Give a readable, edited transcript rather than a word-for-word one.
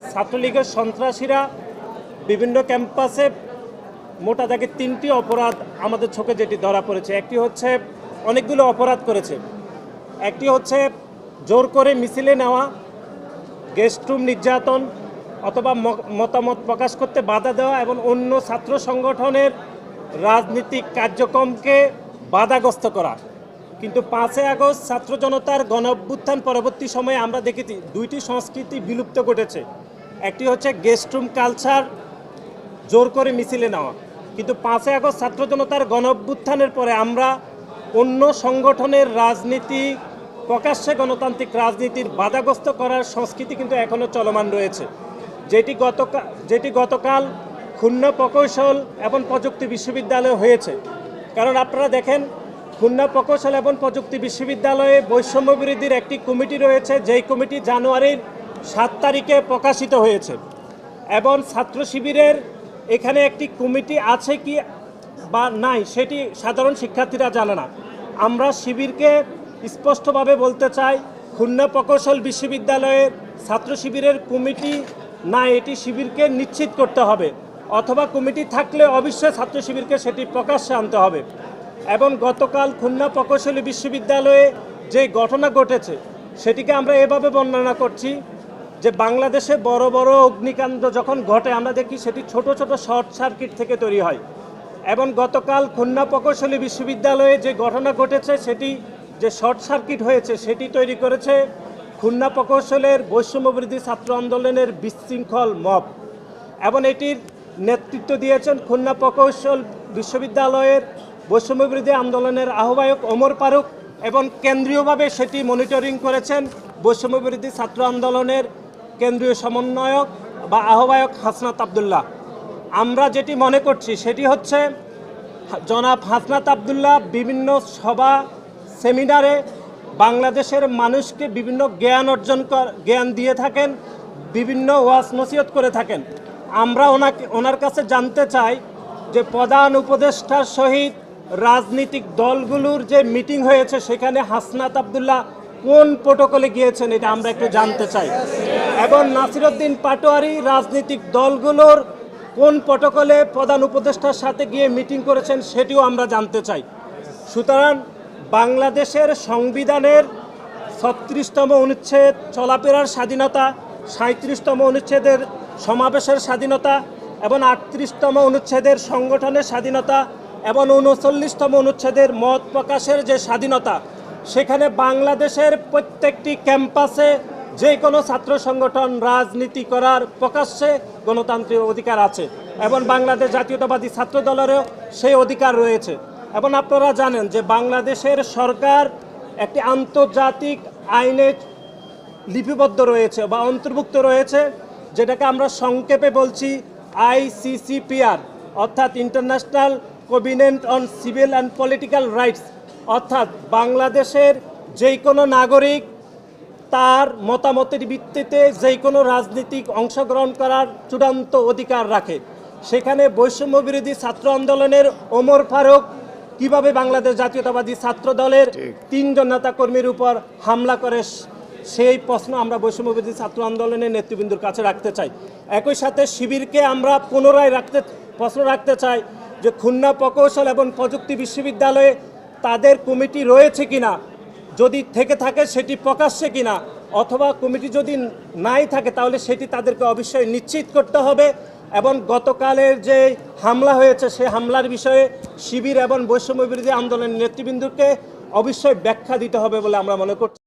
ছাত্রলীগের সন্ত্রাসীরা বিভিন্ন ক্যাম্পাসে মোটা দাগে ৩টি অপরাধ আমাদের চোখে যেটি ধরা পড়েছে। একটি হচ্ছে অনেকগুলো অপরাধ করেছে। একটি হচ্ছে জোর করে মিছিলে নেওয়া, গেস্টরুম নির্যাতন অথবা মতামত প্রকাশ করতে বাধা দেওয়া এবং অন্য ছাত্র সংগঠনের রাজনৈতিক কার্যক্রমকে বাধাগ্রস্ত করা। কিন্তু ৫ই আগস্ট ছাত্র জনতার গণ অভ্যুত্থান পরবর্তী সময়ে আমরা দেখেছি দুইটি সংস্কৃতি বিলুপ্ত ঘটেছে। একটি হচ্ছে গেস্টরুম কালচার, জোর করে মিছিলে নেওয়া। কিন্তু ৫ই আগস্ট ছাত্র জনতার গণ অভ্যুত্থানের পরে আমরা অন্য সংগঠনের রাজনীতি, প্রকাশ্যে গণতান্ত্রিক রাজনীতির বাধাগ্রস্ত করার সংস্কৃতি কিন্তু এখনও চলমান রয়েছে, যেটি গতকাল খুলনা প্রকৌশল এবং প্রযুক্তি বিশ্ববিদ্যালয়ে হয়েছে। কারণ আপনারা দেখেন, খুলনা প্রকৌশল এবং প্রযুক্তি বিশ্ববিদ্যালয়ে বৈষম্য বিরোধীর একটি কমিটি রয়েছে, যেই কমিটি জানুয়ারির ৭ তারিখে প্রকাশিত হয়েছে। এবং ছাত্র শিবিরের এখানে একটি কমিটি আছে কি বা নাই সেটি সাধারণ শিক্ষার্থীরা জানে না। আমরা শিবিরকে স্পষ্টভাবে বলতে চাই, খুলনা প্রকৌশল বিশ্ববিদ্যালয়ের ছাত্র শিবিরের কমিটি না, এটি শিবিরকে নিশ্চিত করতে হবে, অথবা কমিটি থাকলে অবশ্যই ছাত্র শিবিরকে সেটি প্রকাশ্যে আনতে হবে। এবং গতকাল খুলনা প্রকৌশলী বিশ্ববিদ্যালয়ে যে ঘটনা ঘটেছে সেটিকে আমরা এভাবে বর্ণনা করছি যে বাংলাদেশে বড় বড় অগ্নিকাণ্ড যখন ঘটে আমরা দেখি সেটি ছোট ছোট শর্ট সার্কিট থেকে তৈরি হয়। এবং গতকাল খুলনা প্রকৌশলী বিশ্ববিদ্যালয়ে যে ঘটনা ঘটেছে সেটি যে শর্ট সার্কিট হয়েছে সেটি তৈরি করেছে খুলনা প্রকৌশলের বৈষম্যবিরোধী ছাত্র আন্দোলনের বিশৃঙ্খল মব। এবং এটির নেতৃত্ব দিয়েছেন খুলনা প্রকৌশল বিশ্ববিদ্যালয়ের বৈষম্যবিরোধী আন্দোলনের আহ্বায়ক ওমর ফারুক, এবং কেন্দ্রীয়ভাবে সেটি মনিটরিং করেছেন বৈষম্যবিরোধী ছাত্র আন্দোলনের কেন্দ্রীয় সমন্বয়ক বা আহ্বায়ক হাসনাত আবদুল্লাহ। আমরা যেটি মনে করছি সেটি হচ্ছে, জনাব হাসনাত আবদুল্লাহ বিভিন্ন সভা সেমিনারে বাংলাদেশের মানুষকে বিভিন্ন জ্ঞান দিয়ে থাকেন, বিভিন্ন ওয়াজ নসিহত করে থাকেন। আমরা ওনার কাছে জানতে চাই যে প্রধান উপদেষ্টার সহিত রাজনৈতিক দলগুলোর যে মিটিং হয়েছে সেখানে হাসনাত আবদুল্লাহ কোন প্রোটোকলে গিয়েছেন এটা আমরা একটু জানতে চাই। এবং নাসিরউদ্দিন পাটোয়ারি রাজনৈতিক দলগুলোর কোন প্রোটোকলে প্রধান উপদেষ্টার সাথে গিয়ে মিটিং করেছেন সেটিও আমরা জানতে চাই। সুতরাং বাংলাদেশের সংবিধানের ৩৬তম অনুচ্ছেদ চলাফেরার স্বাধীনতা, ৩৭তম অনুচ্ছেদের সমাবেশের স্বাধীনতা এবং ৩৮তম অনুচ্ছেদের সংগঠনের স্বাধীনতা এবং ৩৯তম অনুচ্ছেদের মত প্রকাশের যে স্বাধীনতা, সেখানে বাংলাদেশের প্রত্যেকটি ক্যাম্পাসে যে কোনো ছাত্র সংগঠন রাজনীতি করার প্রকাশ্যে গণতান্ত্রিক অধিকার আছে এবং বাংলাদেশ জাতীয়তাবাদী ছাত্র দলেরও সেই অধিকার রয়েছে। এবং আপনারা জানেন যে বাংলাদেশের সরকার একটি আন্তর্জাতিক আইনে লিপিবদ্ধ রয়েছে বা অন্তর্ভুক্ত রয়েছে, যেটাকে আমরা সংক্ষেপে বলছি ICCPR, অর্থাৎ international covenant on civil and political rights. অর্থাৎ বাংলাদেশের যেই কোনো নাগরিক তার মতামতের ভিত্তিতে যেই কোনো রাজনীতিক অংশগ্রহণ করার চূড়ান্ত অধিকার রাখে। সেখানে বৈষম্য বিরোধী ছাত্র আন্দোলনের ওমর ফারুক কিভাবে বাংলাদেশ জাতীয়তাবাদী ছাত্র দলের ৩ জন নেতাকর্মীর উপর হামলা করে, সেই প্রশ্ন আমরা বৈষম্য বিরোধী ছাত্র আন্দোলনের নেতৃবৃন্দর কাছে রাখতে চাই। একই সাথে শিবিরকে আমরা পুনরায় প্রশ্ন রাখতে চাই যে খুলনা প্রকৌশল এবং প্রযুক্তি বিশ্ববিদ্যালয়ে তাদের কমিটি রয়েছে কিনা, যদি থেকে থাকে সেটি প্রকাশ্যে কিনা, অথবা কমিটি যদি নাই থাকে তাহলে সেটি তাদেরকে অবশ্যই নিশ্চিত করতে হবে। এবং গতকালের যে হামলা হয়েছে সেই হামলার বিষয়ে শিবির এবং বৈষম্য বিরোধী আন্দোলনের নেতৃবৃন্দকে অবশ্যই ব্যাখ্যা দিতে হবে বলে আমরা মনে করছি।